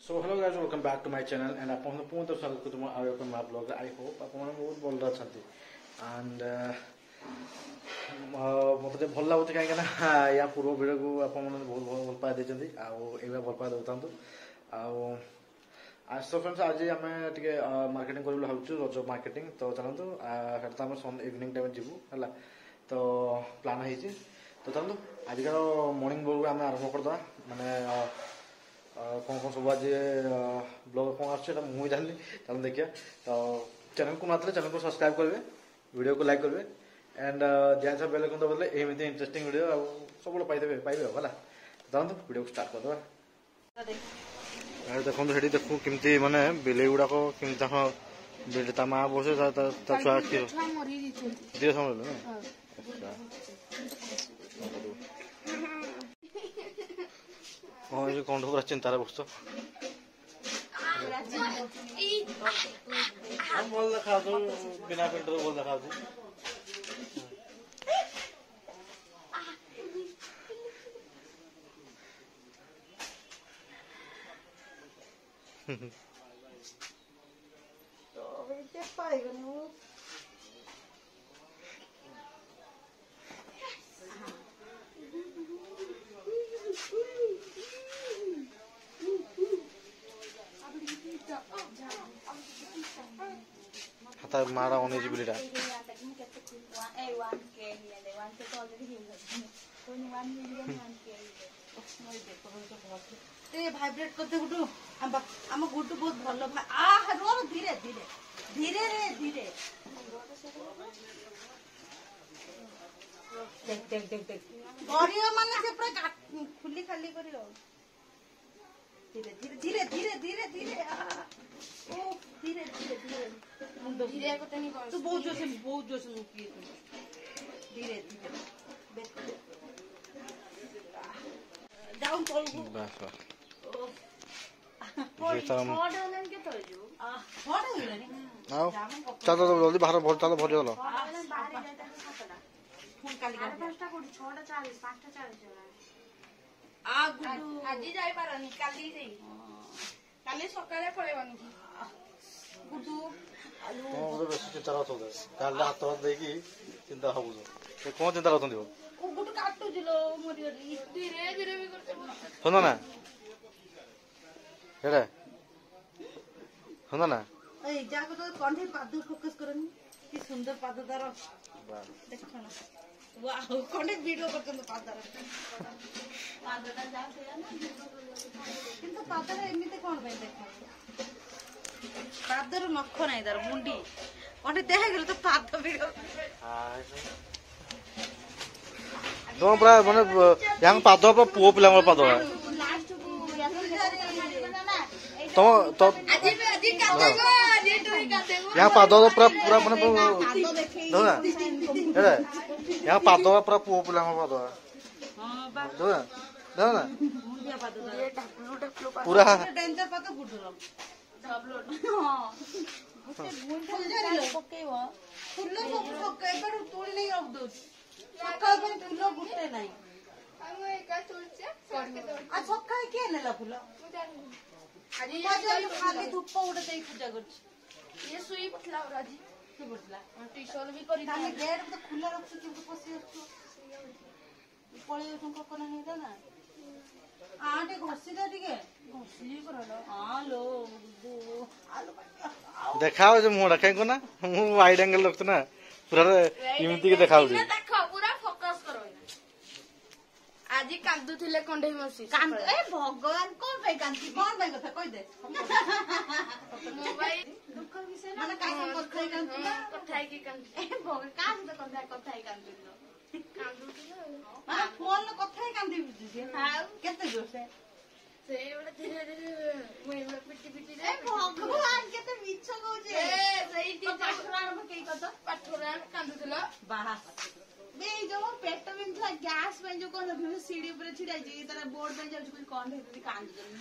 So hello guys, welcome back to my channel and upon the point of स्वागत करता हूँ आगे अपन मेरा ब्लॉग I hope आप मन बहुत बोल रहा चाहते and मत भल लगुच कहीं या पूर्व वीडियो को आप बहुत भल पाई देते आगे भल पाई दौता आज तो फ्रेंड्स आज आम टे मार्केटिंग कर भावुँ रज मार्केटिंग तो चलतु तो आम इवनिंग टाइम जीवु है तो प्लान है तो चलतु आजिकार मॉर्निंग ब्लॉग आम आरंभ करदे माने कौन कौन सब आज ब्लॉग कौन आसा मुझे जानी चलो देखिए तो चैनल को मात्र चैनल को सब्सक्राइब करेंगे वीडियो को लाइक करेंगे एंड जहाँ सब बेल आइकन दबाइले एमती इंटरेस्टिंग वीडियो सब पाइबे है चलते वीडियो को स्टार्ट करदे देखो से देखू केमती माने बिले गुड़ाक केमती ता माँ बसे छुआ क्षीर हाँ ये कौन पूरा चिंतार बस भल देखा बिना पेंटर भल देखा हाथ मारा होने जी बिलीटा भाइब्रेट करते गुटू आम गुटू बहुत भल रो धीरे धीरे धीरे रे धीरे देख देख देख देख गरियो माने से पूरा खुली खाली करियो धीरे धीरे धीरे धीरे धीरे धीरे ओ धीरे धीरे धीरे धीरे को तनी कर तू बहुत जोश में किए तू धीरे धीरे डाउन कर बस ये तो हम डाउन के तो जो हट हो गनी आओ चलो जल्दी बाहर भर चलो भर चलो फोन काली कर 5टा कोडी 6टा 40 5टा 40 आ गुडू आजी जाई पारनी काली देई काली सकाळे पळेबानी गुडू आलू तो बेसी चिंता रहतो काल हाथ देकी चिंता हबु तो कौन चिंता रहतो दियो ओ गुडू काटू दिलो मोरी धीरे धीरे भी करते सुनो ना हेडे सुनो ना ए जाको तो कंठे पादू फोकस करनी कि सुंदर पादू तारो देखो ना वाह कंठे वीडियो करते पादर पादटा जाते ना किंतु पादर एमिते कोन भाई देखो पादर नख नाही तार मुंडी कंठे देख गेल तो पाद वीडियो तुम पूरा माने यहाँ पाद पुओ पिला पाद लास्ट को तो तो आजी काटेगो आजी टुई काटेगो यहाँ पाद पूरा पूरा माने यहाँ पाद पूरा पुओ पिला पाद हां बा ना मुंडिया पाद ये ढकलू पूरा डेंजर पाद गुडरो डबलोड हां फुल जरिलो पकेवा फुल सब पकेबा तोड़ी नहीं रख दो सकाळ पे फुल गुटे नहीं हम एका तोड़चे करके दो आ सकाळ के नेला फुल आजी बाजू खाली धूप उड़े देई पूजा करछ ये सुई पटला राजी की पटला टी-शर्ट भी करी ताने गेट तो खुला रख तू पसी रख पळे तुमको कोन नहीं ना आटे घोसी दे टिके घोसी करलो हां लो आलो देखाओ जो मुंह रखे को ना मु वाइड एंगल रखत ना पूरा इमती के देखाओ जी देखो पूरा फोकस करो आजी कांदु थिले कंढे मसी कांद ए भगवान कोन भाई कांदी कोन भाई कथा कहि दे मोबाइल दुख विषय माने काई कथाई कांदी कथाई की कांदी ए भगवान कांद कथाई कांदी कांदु थिले हां फोन न कथाई कांदी बुझी हां केते जोर से सेवडा धीरे धीरे मोइला पिटी पिटी ए भगवान केते मिछ कहू ए सही ती पाठराण में केई कत पाठराण कांदु थिला बाहा बे जो पेट में था गैस में जो कोन भी सीढ़ी ऊपर छिड़ा जी तारा बोर्ड पे जाउ कोई कोन हेती कांद जनी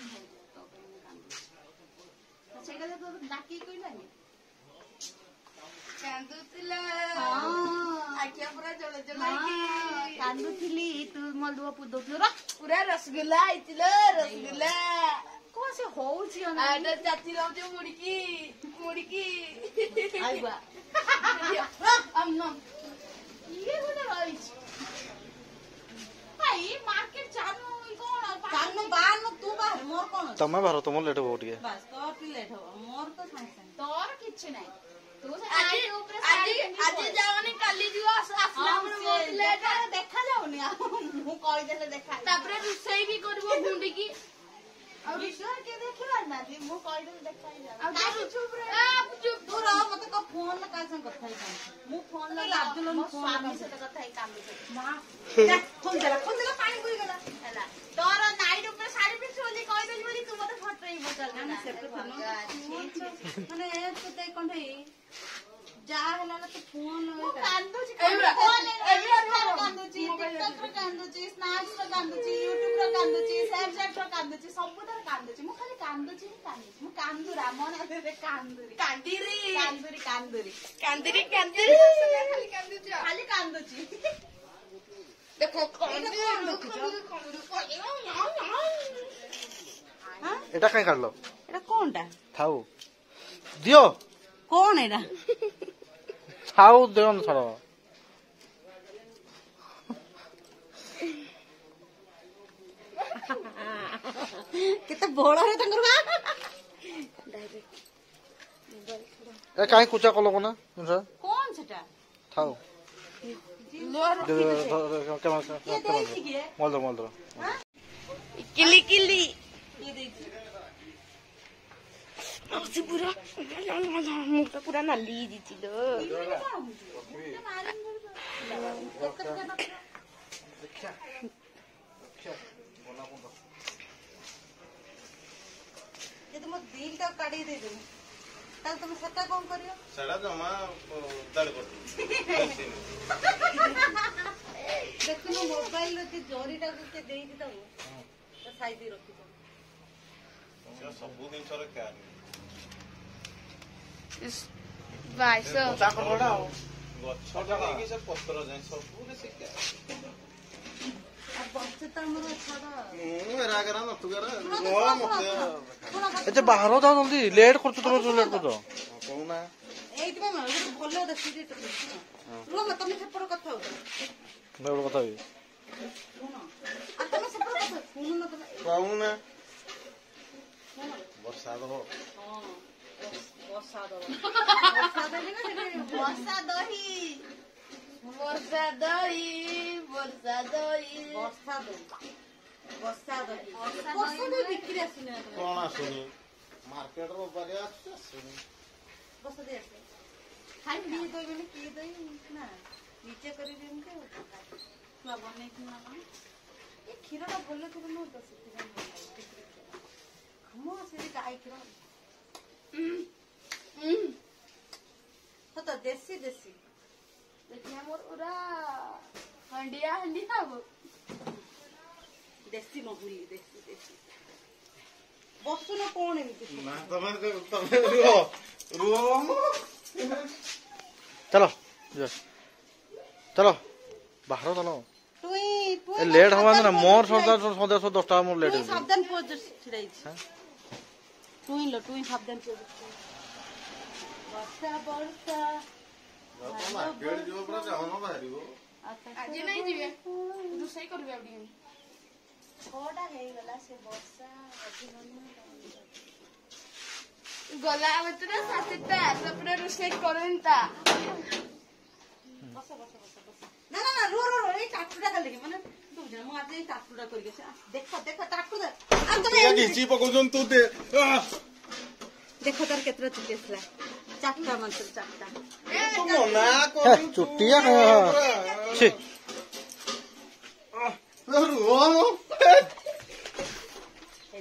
तो सेटा तो डाकी कोई नाही कांदुतिला हां आखिया पूरा जळ जळ की कांदुथिली तू मलदुआ पुदोतलो रा पूरा रसगुल्ला आइतिलो रसगुल्ला को से होउची ना आटा चाची लाउ जो मुड़की आइबा हम न ये गोटे रहिछ भाई मार्केट चालू कोन चालू बाहर न तू बाहर मोर कोन तमे बाहर तुम लेट हो टिके बस तो लेट हो मोर तो सांग सांग तोर किछ नाही तू से आजी ऊपर आजी जावनी काली जीवा आसला मन मोर लेट देखा जाउनी मु कहि देले देखा तापरे रुसई भी करबो गुंडी की विश्वास के देखिबार ना दी मु कहि देले देखा जा काहे चुप रे चुप तू रह मते को फोन ला का संग कथा ही मु फोन ला लाजलो मु स्वामी से कथा ही काम मां खोल देला पानी बुई गेला हैला तोर नाइट ऊपर साड़ी पे चोली कहि देली बोली तू मते फटरई बोतल ना से माने तो ते कोंठे जा हला तो फोन कांदुची कांदुची टिकटॉक रे कांदुची स्नैप्स रे कांदुची यूट्यूब रे कांदुची स्नैपचैट रे कांदुची सब तर कांदुची मु खाली कांदुची मु कांदुरा मन रे कांदुरी कांदुरी खाली कांदुची देखो एटा काई काढलो एटा कोनटा थाउ दियो कोन एटा थाउ देन छड़ केते बड़ा रे तंगर ए काई कुचा कलो कोना सर कोन सेटा थाउ लोर केमा ये देई के मोल्दर किली ये देई से पूरा मुटा पूरा नाली दिथिलो ये तुम दिल टा काढी दे दे ताल तुम सट्टा कोन करियो सड़ा जमा दड़ कर देखनो मोबाइल रे जे जोरीटा के देई दी दबो तो साइड रखी दो सब दिन सर क्या भाई सो कुचा करबडा गछ लगे से पत्र जाय सब से क्या अब बच्चे त हमरो छाड़ा एरा करा न तू करा एते बाहर जाओ जल्दी लेट करछु तुम लेट करछो कहूना एइति में मारो भलो द सीरीज रो म तमे सेपर कथा हो मैं बोल बताबी सुनो आ तमे सेपर कथा सुनो न तमे कहूना वर्षा दो हां वर्षा दो वर्षा देले ना सेटे वर्षा दही वर्षा दही वर्षा दो वर्षा दो बिक्री आसुने ना कौन आसुनी मार्केट रो परिया आसुनी वर्षा दे आसे खाई दी दो मैंने की दई ना नीचे करी देम के ना बने कि ना ये खीरा टा बोले तो न दस हमो से गाय खीरा तो देसी देखिए मोर पूरा हंडिया अब देसी महुली देसी बसु न कौन एमती ना तमे रो चलो चलो बाहर चलो टुई ए लेट हवा ना मोर सदा 10टा मोर लेट टुई सावधान पोज छिड़ाई टुई सावधान पोज वर्षा मार्केट जो पूरा जानो बाहरिबो आज नहीं जीवे रोसई करबे आबडी कोडा हे गला से वर्षा गला मतलब सातटा सपरे रोसई करनता बस ना रो ए टाटुडा खाली माने तू जान मु आज ए टाटुडा करि गेसे देखो टाटुडा आ तमे घिची पकोजन तू दे देखो तार केतरा चुके असला चाटटा मंत्र चाटटा तू मना को चुटिया छी रो ए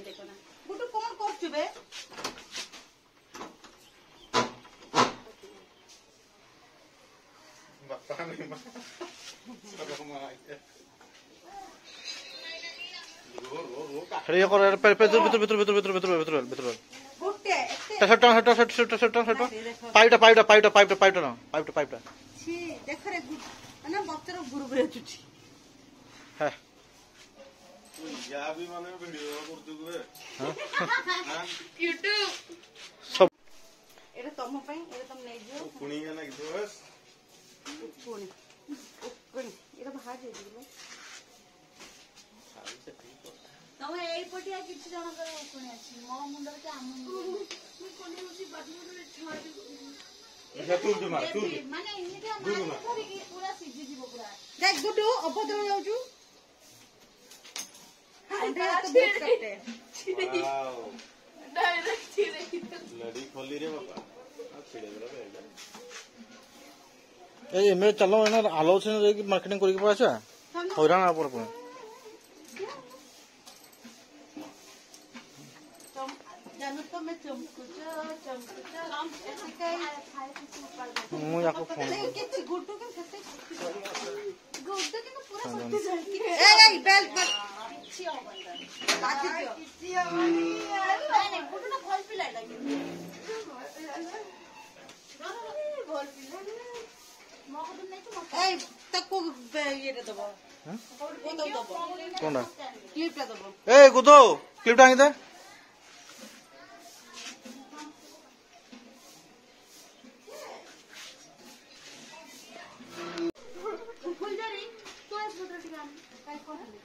देखो ना गुटू कोन करछु बे बापा नहीं मा सब मारा रो खड़ी कर भीतर गुटे पाइपटा ना पाइपटा छी देख रे गुट ना बच्चर गुरु गुरु चुटी है या भी माने वीडियो करते हुए यूट्यूब सब এটা তম পাই এটা তম নেই দিও कुणी का ना कि बस পুনি পুনি এটা ভাজি দিও ତମେ ଏଇପଟିଆ କିଛି ଜଣଙ୍କର ଉକୁଣି ଅଛି ମୋ ମୁଣ୍ଡରେ କି ଆମ ମୁଁ କୋଣି ହଉଛି ବାଥରୁମରେ ଛାଡ଼ି अच्छा तू जो मार तू ମାନେ ଏମିତି ମାଛ ଧରିକି ପୁରା ସିଝିଯିବ ପୁରା দেখ গুটু অভদ্র যাଉଛୁ ଆଣ୍ଠା ହାତ ବହୁତ କାଟେ वाओ ଡାଇରେକ୍ଟ ଛିଡ଼େଇ लड़ी खोली रे बाबा आ छिड़े दे रे ए एमे चलो एना आलोचना रे की मार्केटिंग करिके पाछा हैरान आ पर ଜାନୁ ତମେ ଚମକୁଛ ଏତେ କାଇ ମୁଁ याको फोन କିଛି ଗୁଟୁ କେମିତି ସେତେ ଗୁଡ୍ଡୁ କିନ୍ତୁ ପୁରା ଶକ୍ତି ଝଲକି ଏଇ ବେଲ୍ଟ ମତ କିଛି ହବନି ଲାଗି ଦିଅ କିଛି ହବନି ନାଇଁ ନାଇଁ ଗୁଡ୍ଡୁଟା ଭଲ ପିଲାଟା କିନ୍ତୁ ଭଲ ପିଲା ମୋ କଥା ନାଇଁ ତୁ ମତେ ଏଇ ତାକୁ ଇଏଟା ଦବ କୋଉ ଦବ कोनडा କ୍ଲିପଟା ଦବ ए गुदो क्लिप टांगी दे फुलझरी तू ए फोटो टिका काय कहले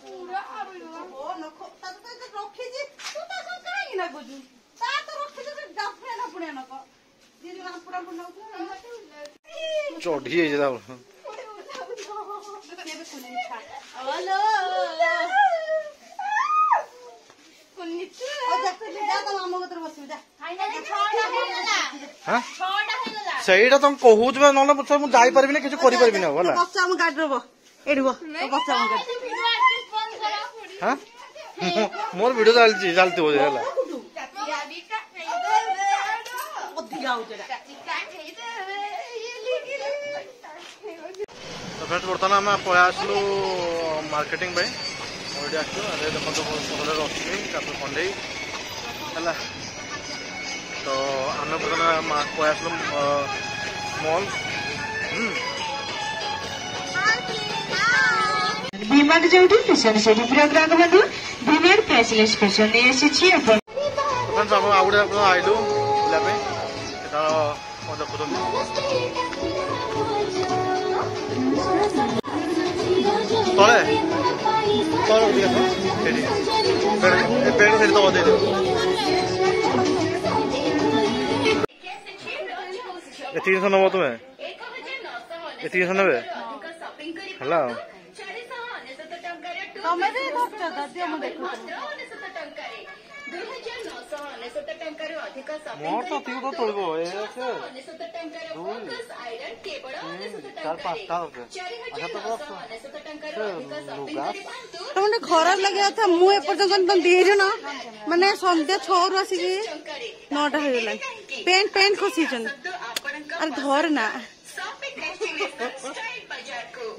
पूरा आबिलो ଓ ନଖ ତାକୁ ତ ଏତେ ରଖିଛି ତୁ ତା ସହ କାହିଁକି ନା କହୁଛୁ ତା ତ ରଖିଛୁ ସେ ଡାଫେ ନା ପୁଣିଆ ନକ ଦିଦି ପୁରା ପୁରା चढ़ी जाई दा କେବେ କୁନି ହ୍ୟାଲୋ କୁନି ଓ ଦେଖ ଯା ତ ଆମ କତରେ ବସିବୁ ଯା फाइनली 6ଟା ହେଇଗଲା हां 6ଟା ହେଇଗଲା ସେଇଟା ତମ କହୁଛ ବା ନହେଲେ ପଛରେ ମୁଁ ଯାଇ ପାରିବିନି କିଛି କରି ପାରିବିନି ଆଉ ହେଲା ବସ ଆମ ଗାଡିରେ ବସ ଏଠି ବସ ବସ ଆମ ଗାଡି ଭିडियो ଆର୍ଟିଷ୍ଟ ବନ୍ଦ କର हां मोर वीडियो चलती हो जाला या भी का नहीं ଅଧିକା ହଉଛି ଏଟା तो फ्रेंड्स बर्तमान आम पळा आसलु मार्केटिंग पे ऑलरेडी आसलु अरे देखो पकड़े रश्मि तापर कंडे है तो आम बर्तमान पळा आसलु मॉल भीमार जोड़ी फैशन शैली प्रोग्राम बंधु भीमार फैशलेस फैशन नहीं आसी अपन फ्रेंड्स हम आउडे अपन आइलु बुला पे एटा कोन देखुछन तले तले दिया तो एडी पेड़ से तो दे दे ए 300 नबो तुम्हें ए 300 नबे हेलो ତମେ ବି ଧରିଛ ଦିଅ ମୁଁ ଦେଖୁଛି मोर तो तीन तो तोड़बो ए से 4 5टा अच्छा तो बस लुगा ତମେ ଖରାପ ଲାଗିବା କଥା ମୁଁ ଏପର୍ଯ୍ୟନ୍ତ ତମେ ଦେଇଛ ନା ମାନେ ସନ୍ଧ୍ୟା 6ରୁ ଆସିକି 9ଟା ହେଇଗଲାଣି ପେଣ୍ଟ ଖସିଛନ୍ତି ଆରେ ଧର ନା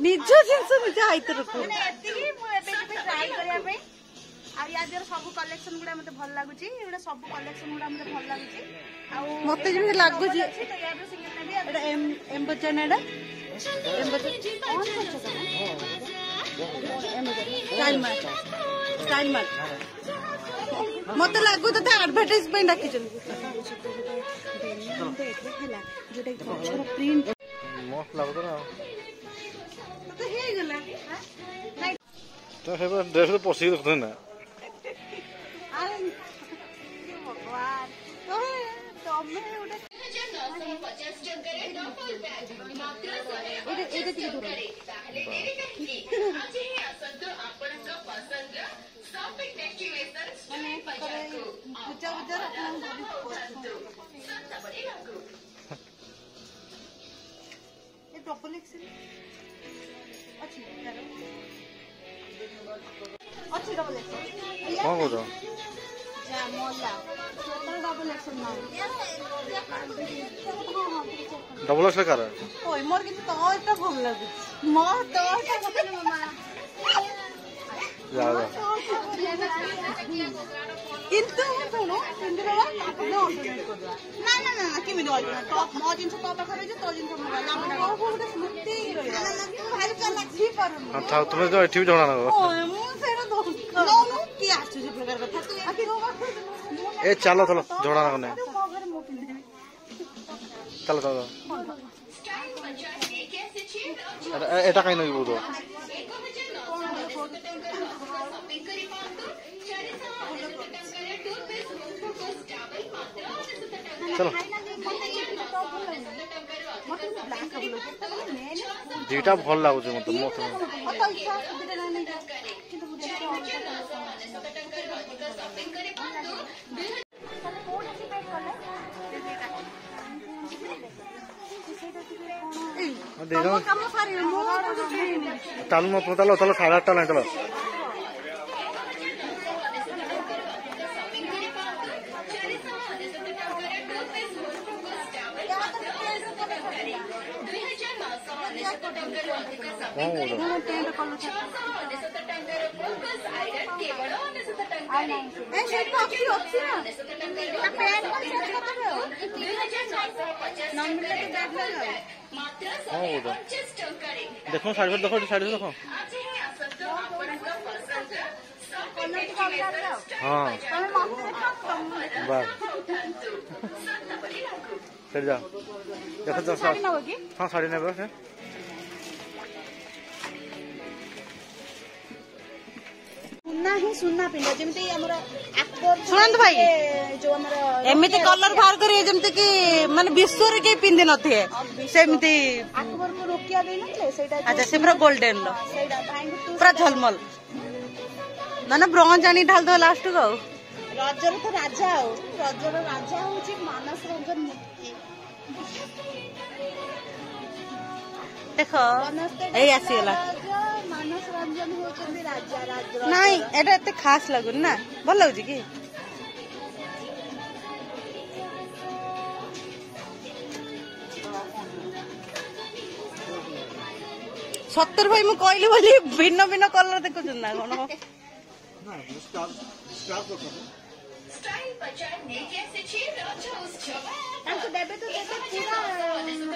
ନିଜ ଜିନିଷ ନିଜେ ହାଇତେ ରଖୁ ଏତିକି ମୁଁ ଏବେ ଯିବି ଟ୍ରାଏ କରିବା ପାଇଁ ଆଉ ୟା ଦେହରେ ସବୁ କଲେକ୍ସନ ଗୁଡା ମତେ ଭଲ ଲାଗୁଛି ଏଗୁଡା ସବୁ କଲେକ୍ସନ ଗୁଡା ମତେ ଭଲ ଲାଗୁଛି ଆଉ ମତେ ଯେମିତି ଲାଗୁଛି ତ ୟାର ସିଙ୍ଗଲ ନେବି ଏଟା ଏମ୍ବଚନ ଏଟା ଷ୍ଟାଇଲ ମାର୍କ ମତେ ଲାଗୁ ତତେ ଆଡଭର୍ଟାଇଜ ପାଇଁ ଡାକିଛନ୍ତି ପ୍ରିଣ୍ଟ मस्त लागत ना ତତେ ହେଇଗଲା तो हे ड्रेस तो पसी रखते ना ଆରେ ଭଗବାନ ତମେ ଗୋଟେ ଏଇଟା ଟିକେ ଦୂର ପୂଜା ଡବଲ ଏକ୍ସେଲ ଅଛି ଅଛି ଡବଲ ଏକ୍ସେଲ कौन करो ଡବଲ ଏକ୍ସେଲ डबल एक्स कर ଓଇ ମୋର କିନ୍ତୁ ତୋରଟା ଭଲ ଲାଗୁଛି ମୋ ତୋରଟା ଭଲ ମାମା जा କିନ୍ତୁ ଶୁଣୁ ପିନ୍ଧିଦେବା ତାପରେ ଅଲ୍ଟରନେଟ୍ କରିଦେବା ନା ନା ନା କେମିତି ଅଲ୍ଟରନେଟ୍ ମୋ ଜିନିଷ ତୋ ପାଖରେ ଅଛି ତୋ ଜିନିଷ ମୋ ପାଖରେ ଆମର ଗୋଟେ ସ୍ମୃତି ରହିବ ଭାରି ଚାଲାକ ହେଇପାରୁନି था तुम्हें जो एठी भी जणा ना ମୁଁ ସେଇଟା ଦଉଛି आश्चर्य प्रकार कथा आखि ए चलो चलो झोड़ा ना चलो चलो एटा कहीं नहीं बोलो चलो दुईटा भल लगुच मत चलो मत चलो चलो 8:30 लाइन चलो देखो साइड देखो साइड देखो हाँ बस चल जाओ देखो हाँ साड़ी ने बस सुना ही सुना पिंड जमती हमरा अकबर सुनंत भाई जो हमरा एमिति कलर बाहर करी जमती कि माने विश्व रे के पिंदे नथे सेमिति अकबर को रोकिया देई नथले सेटा अच्छा से पूरा गोल्डन लो सेटा भाई को पूरा झलमल माने ब्रॉन्ज आनी ढाल दो लास्ट को रजर तो राजा हो रजर राजा होची मानस रंजन मूर्ति देखो ए आसीला मानस रंजन होचंदी राजा राजा नहीं एटा एते खास लागुन ना भल लागुची की सत्तर भाई मु कहली बोली भिन्न भिन्न कलर देखु ना कोन तांको देबे तो देबे पूरा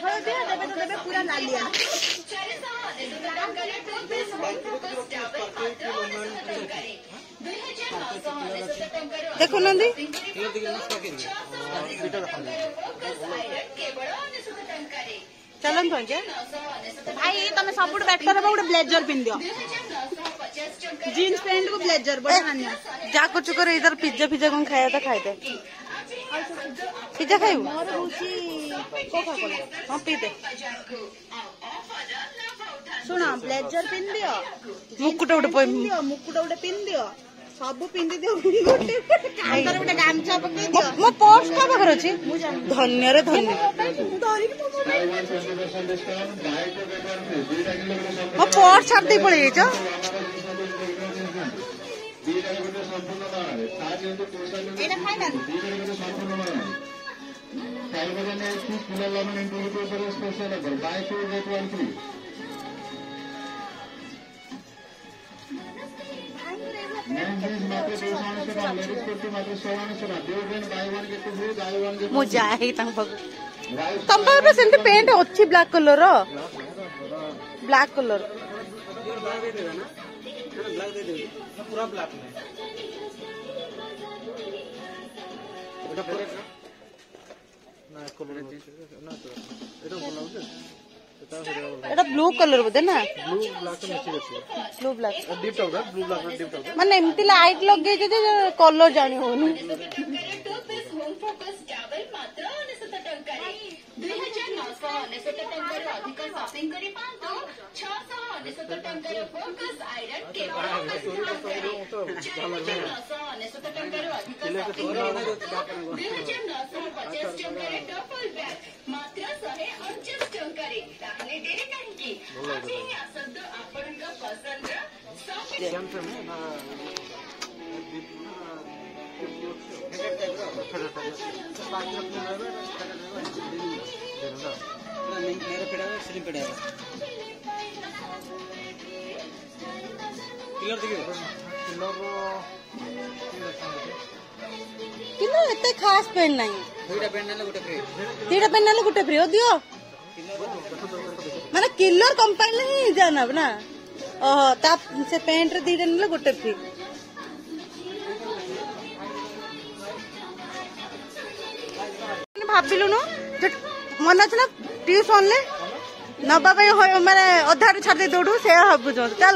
हळदिया देबे तो देबे पूरा नालिया देखो नंदी चलन तो क्या भाई तमे सबुठ बेटर हो गोटे ब्लेजर पिन दियो जीन्स पैंट को ब्लेजर बड़ा हानिया जा कुछ करे इधर पिज्जा पिज्जा कौन खाया था खाए पिज्जा खाइबू मोर रुचि कोका कोला हाँ पी दे सुना ब्लेजर पिन दियो मुकुट उठे पिन दियो मुकुट उठे पिन दियो सब पिन दियो गोटे कांदर गोटे गामछा पके दियो मो पर्स का बगर अछि धन्य रे धन्य मो पर्स छाप दे पळे छ एटा फाइनल मु जाए तम पाखे सेमती पेंट अच्छी ब्लैक कलर ब्लैक कलर पूरा ब्लैक एटा ब्लू कलर बोधे ना ब्लू ब्लैक मिक्स अछि blue black deep town blue black deep town माने एमती लाइट लगे जे कलर जानी होनी किलो एते खास पेन नहीं तीटा पेन नाले गुटे फ्री दियो माने किलर कंपनी ही जानब ना ओह ता से पेंट रे दीटा नाले गुटे फ्री ଭାବିଲୁନୁ ମନେ ଅଛି ନା ଟ୍ୟୁସନରେ ନବା ପାଇଁ ମାନେ ଅଧାରୁ ଛାଡ଼ି ଦେଇ ଦଉଠୁ ସେଇଆ ଭାବୁଛୁ ଚାଲ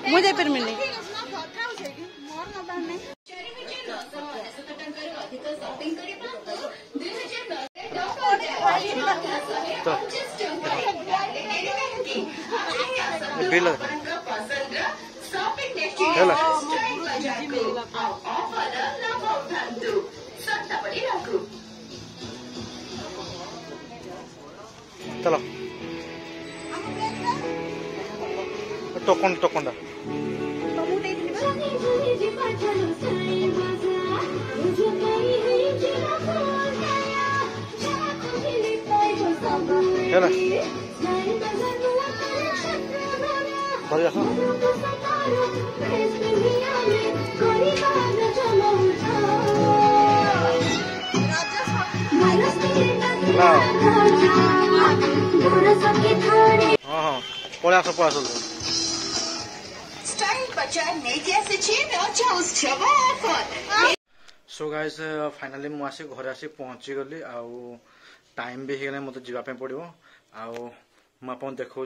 ମୁଁ ଯାଇପାରିବିନି। चलो टोकन हाँ पड़ा सो गाइस फाइनाली मु आसी घर आसी पहुंची गली आउ टाइम भी हो मत जावाई पड़ो आउ देखा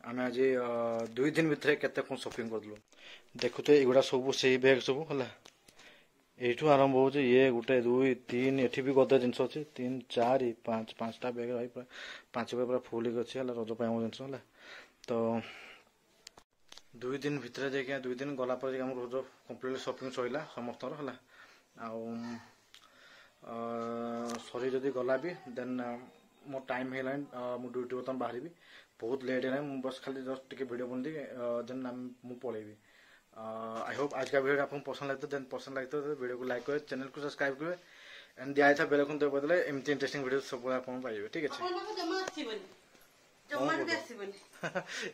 आम आज 2 दिन भितर केते कौन शॉपिंग करदलु देखुते एगुड़ा सब से बैग सब है यू आरंभ हो ये गोटे 2 3 एठी भी गदे जिनस अच्छे 3 4 5 5टा बैग रही पूरा 5 बैग पूरा फुल अच्छे रज जिनस है तो 2 दिन भितर जाए 2 दिन गला रज कम्प्लीट शॉपिंग सैला समस्त है सरी जदि गला भी देन मो टाइम है मु ड्यूटी बर्तमान बाहर बहुत लेट है बस खाली जस्ट टिके वीडियो बन दी देन मु पलैबी आई होप आज का वीडियो आपको पसंद लगता देन पसंद लगता है वीडियो को लाइक करें चैनल को सब्सक्राइब करें एंड दिया था बेल आइकन दबाई देले एमती इंटरेस्टिंग वीडियो सब आप पाइबे ठीक है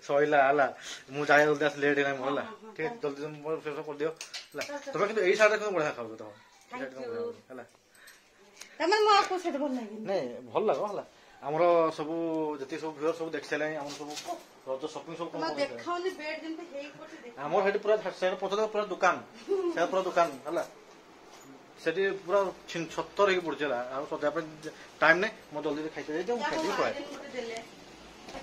सईला है मुझे जाए जल्दी आस लेट है ठीक है जल्दी फेस कर दियो तुम कि यही साइड बढ़िया खाऊ तुम नहीं भल लग है आमर सब जी सब व्यूअर सब देखी सारे आम सब रज शॉपिंग सब आमर हेटी पूरा पचास पूरा दुकान से पूरा दुकान है से पूरा छतर हो पड़ी सजा टाइम नहीं मैं जल्दी खाई पड़े